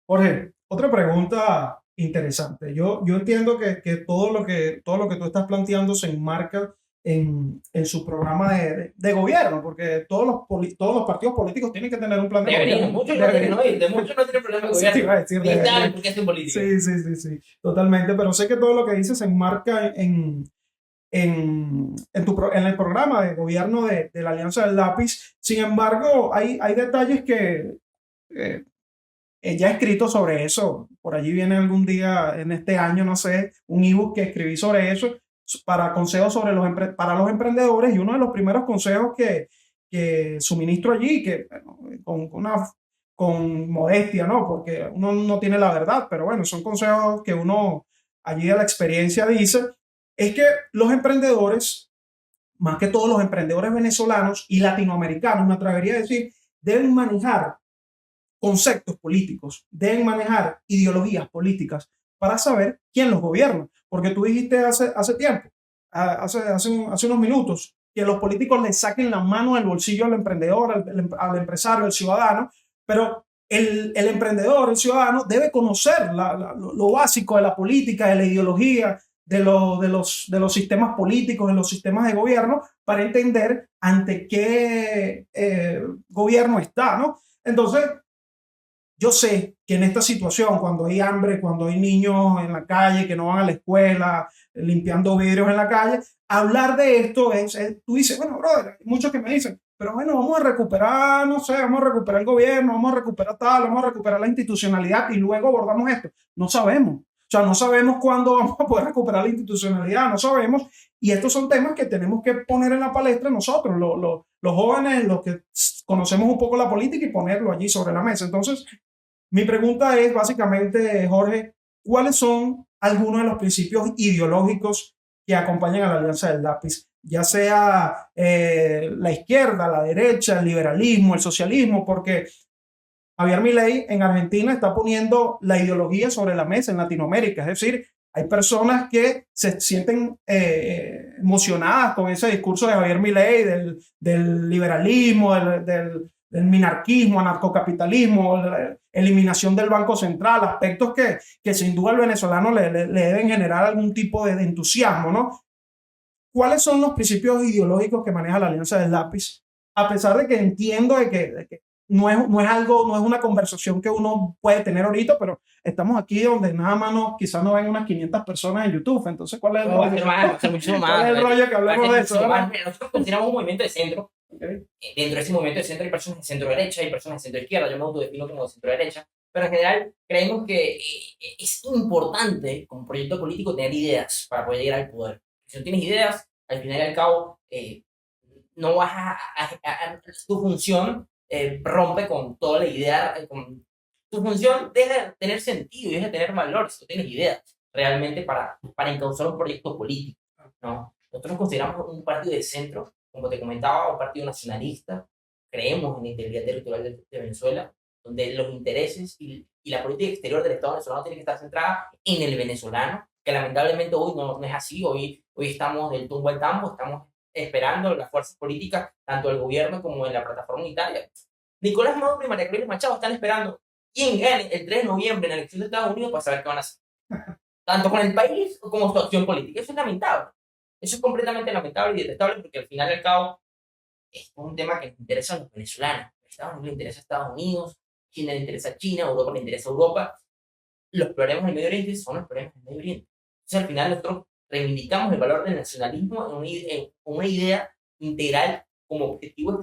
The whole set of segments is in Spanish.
Jorge, otra pregunta interesante. Yo entiendo que todo lo que tú estás planteando se enmarca en su programa de gobierno, porque todos los partidos políticos tienen que tener un plan de Deberían, gobierno. muchos lo tienen hoy, de muchos no tienen problema de Eso te iba gobierno. a decir, Ni saben deberían. por qué hacen política. Sí, totalmente. Pero sé que todo lo que dices se enmarca en el programa de gobierno de la Alianza del Lápiz. Sin embargo, hay detalles que eh, ya he escrito sobre eso. Por allí viene algún día en este año, no sé, un ebook que escribí sobre eso, para consejos sobre para los emprendedores. Y uno de los primeros consejos que suministro allí, que bueno, con modestia, ¿no? Porque uno no tiene la verdad, pero bueno, son consejos que uno allí de la experiencia dice, es que los emprendedores, más que todos los emprendedores venezolanos y latinoamericanos, me atrevería a decir, deben manejar conceptos políticos, deben manejar ideologías políticas para saber quién los gobierna. Porque tú dijiste hace tiempo, hace unos minutos, que los políticos le saquen la mano del bolsillo al emprendedor, al empresario, al ciudadano, pero el emprendedor, el ciudadano, debe conocer lo básico de la política, de la ideología, de los sistemas políticos, de los sistemas de gobierno, para entender ante qué gobierno está, ¿no? Entonces, yo sé que en esta situación, cuando hay hambre, cuando hay niños en la calle que no van a la escuela, limpiando vidrios en la calle, hablar de esto tú dices, bueno, brother, hay muchos que me dicen, pero bueno, vamos a recuperar, no sé, vamos a recuperar el gobierno, vamos a recuperar tal, vamos a recuperar la institucionalidad y luego abordamos esto. No sabemos. O sea, no sabemos cuándo vamos a poder recuperar la institucionalidad, no sabemos. Y estos son temas que tenemos que poner en la palestra nosotros, los jóvenes, los que conocemos un poco la política y ponerlo allí sobre la mesa. Entonces, mi pregunta es básicamente, Jorge, ¿cuáles son algunos de los principios ideológicos que acompañan a la Alianza del Lápiz? Ya sea la izquierda, la derecha, el liberalismo, el socialismo, porque Javier Milei en Argentina está poniendo la ideología sobre la mesa en Latinoamérica. Es decir, hay personas que se sienten emocionadas con ese discurso de Javier Milei del liberalismo, del minarquismo, anarcocapitalismo, la eliminación del Banco Central, aspectos que sin duda al venezolano le deben generar algún tipo de entusiasmo, ¿no? ¿Cuáles son los principios ideológicos que maneja la Alianza del Lápiz? A pesar de que entiendo de que no es algo, no es una conversación que uno puede tener ahorita, pero estamos aquí donde nada más quizás no ven unas 500 personas en YouTube. Entonces, ¿cuál es el No, va a rollo? ser más, va a ser muchísimo ¿Cuál más. es el rollo que Va a hablemos ser de eso? muchísimo más. ¿Verdad? Mira, nosotros consideramos un movimiento de centro. Okay. Dentro de ese movimiento de centro hay personas de centro derecha, hay personas de centro izquierda. Yo me autodefino como de centro derecha. Pero en general creemos que es importante como proyecto político tener ideas para poder llegar al poder. Si no tienes ideas, al final y al cabo, no vas tu función rompe con toda la idea, tu función deja de tener sentido y deja de tener valor si no tienes ideas realmente para encauzar un proyecto político, ¿no? Nosotros nos consideramos un partido de centro, como te comentaba, un partido nacionalista, creemos en la integridad territorial de Venezuela, donde los intereses y la política exterior del Estado venezolano tiene que estar centrada en el venezolano, que lamentablemente hoy no es así, hoy estamos del tumbo al tambo, estamos esperando las fuerzas políticas, tanto del gobierno como de la plataforma unitaria. Nicolás Maduro y María Corina Machado están esperando quién gane el 3 de noviembre en la elección de Estados Unidos para saber qué van a hacer, tanto con el país como su acción política. Eso es lamentable. Eso es completamente lamentable y detestable porque al final y al cabo es un tema que le interesa a los venezolanos. A Estados Unidos le interesa a Estados Unidos, China le interesa a China, Europa le interesa a Europa. Los problemas del Medio Oriente son los problemas del Medio Oriente. Entonces, al final, nosotros reivindicamos el valor del nacionalismo en una idea integral como objetivo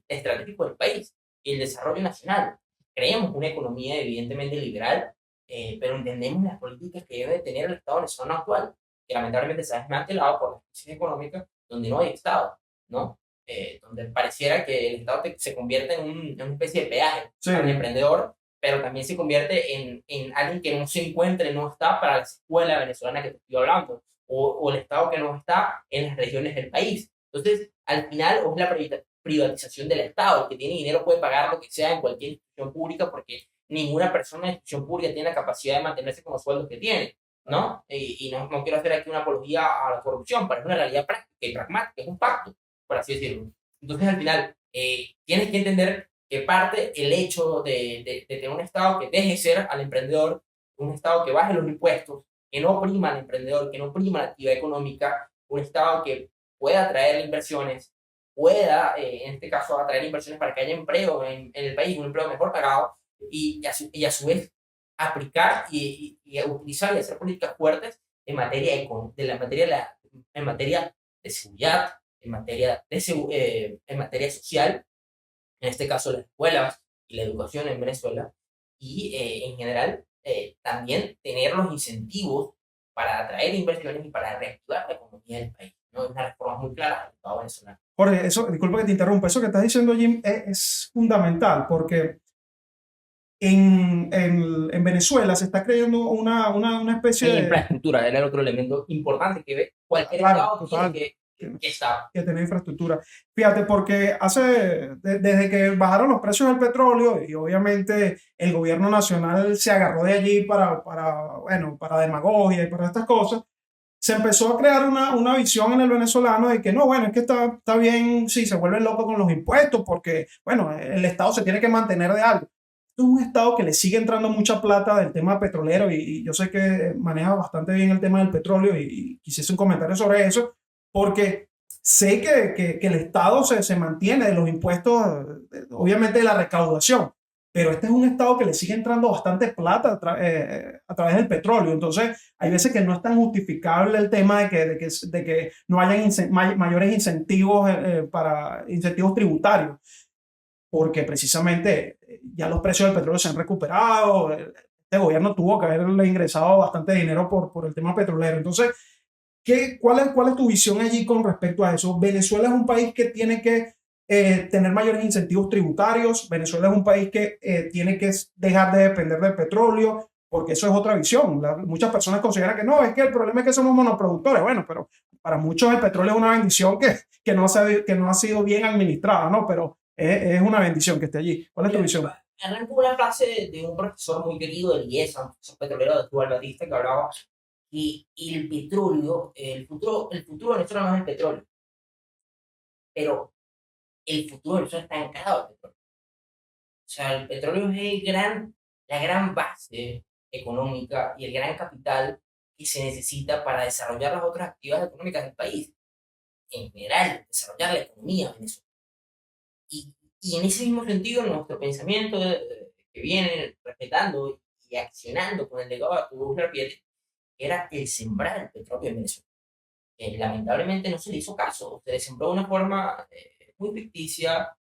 estratégico del país y el desarrollo nacional. Creemos una economía evidentemente liberal, pero entendemos las políticas que debe tener el Estado venezolano actual, que lamentablemente se ha desmantelado por la crisis económica, donde no hay Estado, ¿no? Donde pareciera que el Estado se convierte en una especie de peaje Sí. para el emprendedor, pero también se convierte en alguien que no se encuentre, no está para la escuela venezolana que te estoy hablando, o el Estado que no está en las regiones del país. Entonces, al final, o es la privatización del Estado, el que tiene dinero puede pagar lo que sea en cualquier institución pública, porque ninguna persona en institución pública tiene la capacidad de mantenerse con los sueldos que tiene, ¿no? Y no quiero hacer aquí una apología a la corrupción, pero es una realidad práctica y pragmática, es un pacto, por así decirlo. Entonces, al final, tienes que entender que parte el hecho de tener un Estado que deje ser al emprendedor, un Estado que baje los impuestos, que no oprima al emprendedor, que no oprima la actividad económica, un Estado que pueda atraer inversiones, pueda, en este caso, atraer inversiones para que haya empleo en el país, un empleo mejor pagado, y a su vez aplicar y utilizar y hacer políticas fuertes en materia, en materia de seguridad, en materia social, en este caso las escuelas y la educación en Venezuela, y en general también tener los incentivos para atraer inversiones y para reactivar la economía del país. ¿No? Es una reforma muy clara al Estado venezolano. Jorge, eso, disculpa que te interrumpa, eso que estás diciendo, Jim, es fundamental porque en Venezuela se está creando una especie En de... infraestructura era el otro elemento importante que ve cualquier Claro, Estado tiene total. que estar. Que tener infraestructura. Fíjate, porque desde que bajaron los precios del petróleo y obviamente el gobierno nacional se agarró de allí bueno, para demagogia y para estas cosas, se empezó a crear una visión en el venezolano de que no, bueno, es que está bien si se vuelven locos con los impuestos porque, bueno, el Estado se tiene que mantener de algo. Es un Estado que le sigue entrando mucha plata del tema petrolero y yo sé que maneja bastante bien el tema del petróleo y quisiese un comentario sobre eso, porque sé que el Estado se mantiene de los impuestos, obviamente de la recaudación, pero este es un Estado que le sigue entrando bastante plata a través del petróleo. Entonces, hay veces que no es tan justificable el tema de que no hayan mayores incentivos para incentivos tributarios, porque precisamente ya los precios del petróleo se han recuperado. Este gobierno tuvo que haberle ingresado bastante dinero por el tema petrolero. Entonces, cuál es tu visión allí con respecto a eso? Venezuela es un país que tiene que tener mayores incentivos tributarios. Venezuela es un país que tiene que dejar de depender del petróleo, porque eso es otra visión. Muchas personas consideran que no, es que el problema es que somos monoproductores. Bueno, pero para muchos el petróleo es una bendición que no ha sido bien administrada, ¿no? Pero es una bendición que esté allí. ¿Cuál es tu visión? Arranco una frase de un profesor muy querido del IESA, un profesor petrolero de Dual Batista, que hablaba y el petróleo, el futuro de Venezuela no es el petróleo, pero el futuro de Venezuela está anclado al petróleo. O sea, el petróleo es la gran base económica y el gran capital que se necesita para desarrollar las otras actividades económicas del país. En general, desarrollar la economía venezolana. Y en ese mismo sentido, nuestro pensamiento que viene respetando y accionando con el legado de Arturo Uslar era el sembrar el petróleo en Venezuela. Lamentablemente no se le hizo caso, se le sembró de una forma muy ficticia,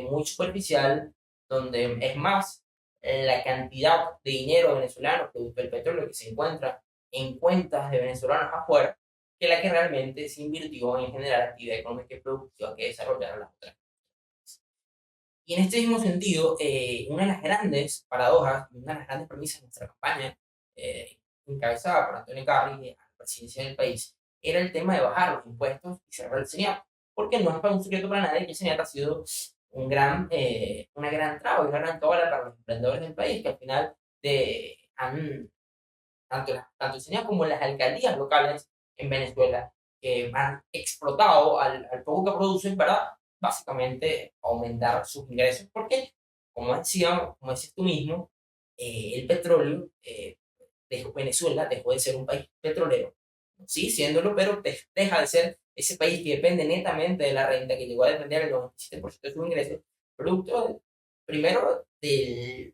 muy superficial, donde es más la cantidad de dinero venezolano producto del petróleo que se encuentra en cuentas de venezolanos afuera, que la que realmente se invirtió en generar actividad económica y productiva que desarrollaron las otras. Y en este mismo sentido, una de las grandes paradojas, una de las grandes premisas de nuestra campaña, encabezada por Antonio Carri a la presidencia del país, era el tema de bajar los impuestos y cerrar el CENIAT. Porque no es para un secreto para nadie que el CENIAT ha sido una gran traba y una gran tóbala para los emprendedores del país, que al final tanto el CENIAT como las alcaldías locales en Venezuela han explotado al poco que producen para básicamente aumentar sus ingresos. Porque, como decías tú mismo, el petróleo, Venezuela dejó de ser un país petrolero, sí, siéndolo, pero deja de ser ese país que depende netamente de la renta, que llegó a depender del 97% de sus ingresos, producto primero del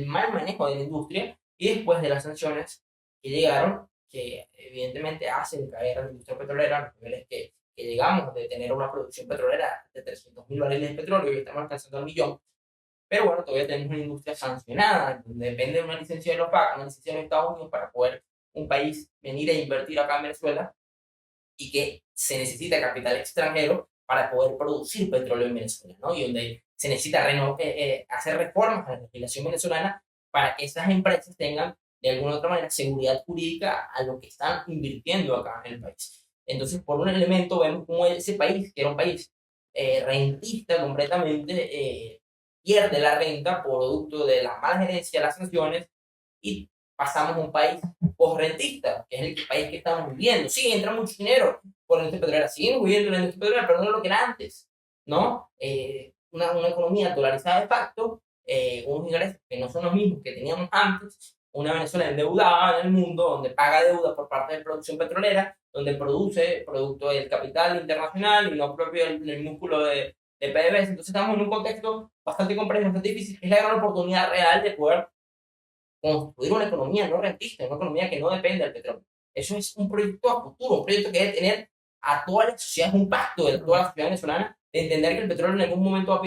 mal manejo de la industria y después de las sanciones que llegaron, que evidentemente hacen caer a la industria petrolera a los niveles que llegamos de tener una producción petrolera de 300.000 barriles de petróleo y estamos alcanzando al millón. Pero bueno, todavía tenemos una industria sancionada, donde depende de una licencia de los PAC, una licencia de los Estados Unidos para poder un país venir a invertir acá en Venezuela y que se necesita capital extranjero para poder producir petróleo en Venezuela, ¿no? Y donde se necesita hacer reformas a la legislación venezolana para que esas empresas tengan de alguna u otra manera seguridad jurídica a lo que están invirtiendo acá en el país. Entonces, por un elemento, vemos como ese país, que era un país rentista completamente, pierde la renta producto de la mala gerencia de las sanciones y pasamos a un país post-rentista, que es el país que estamos viviendo. Sí, entra mucho dinero por la industria petrolera, siguen viviendo en la industria petrolera, pero no lo que era antes, ¿no? una economía dolarizada de facto, unos ingresos que no son los mismos que teníamos antes, una Venezuela endeudada en el mundo, donde paga deuda por parte de producción petrolera, donde produce producto del capital internacional y no propio del músculo de PDVSA. Entonces estamos en un contexto bastante complejo, bastante difícil. Es la gran oportunidad real de poder construir una economía no rentista, una economía que no depende del petróleo. Eso es un proyecto a futuro, un proyecto que debe tener a toda la sociedad, un pacto de toda la sociedad venezolana, de entender que el petróleo en algún momento va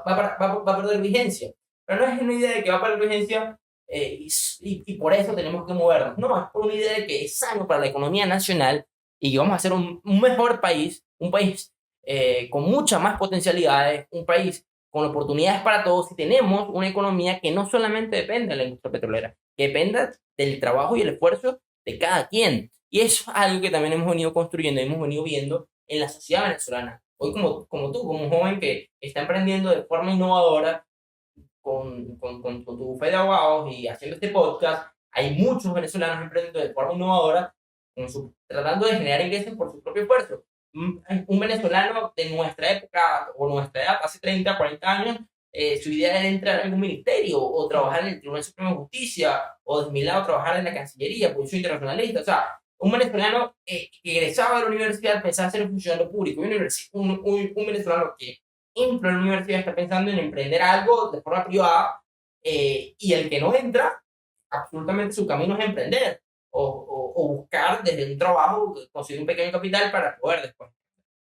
a perder vigencia. Pero no es una idea de que va a perder vigencia y por eso tenemos que movernos. No, es por una idea de que es sano para la economía nacional y que vamos a ser un mejor país, un país con muchas más potencialidades, un país con oportunidades para todos, y tenemos una economía que no solamente depende de la industria petrolera, que dependa del trabajo y el esfuerzo de cada quien. Y eso es algo que también hemos venido construyendo, hemos venido viendo en la sociedad venezolana. Hoy, como tú, como un joven que está emprendiendo de forma innovadora con tu bufete de abogados y haciendo este podcast, hay muchos venezolanos emprendiendo de forma innovadora, tratando de generar ingresos por su propio esfuerzo. Un venezolano de nuestra época o nuestra edad, hace 30, 40 años, su idea era entrar en algún ministerio o trabajar en el Tribunal Supremo de Justicia o de mi lado trabajar en la Cancillería, porque soy internacionalista. O sea, un venezolano que egresaba de la universidad pensaba en ser un funcionario público, un venezolano que entra en la universidad está pensando en emprender algo de forma privada, y el que no entra, absolutamente su camino es emprender o buscar desde un trabajo, conseguir un pequeño capital para poder después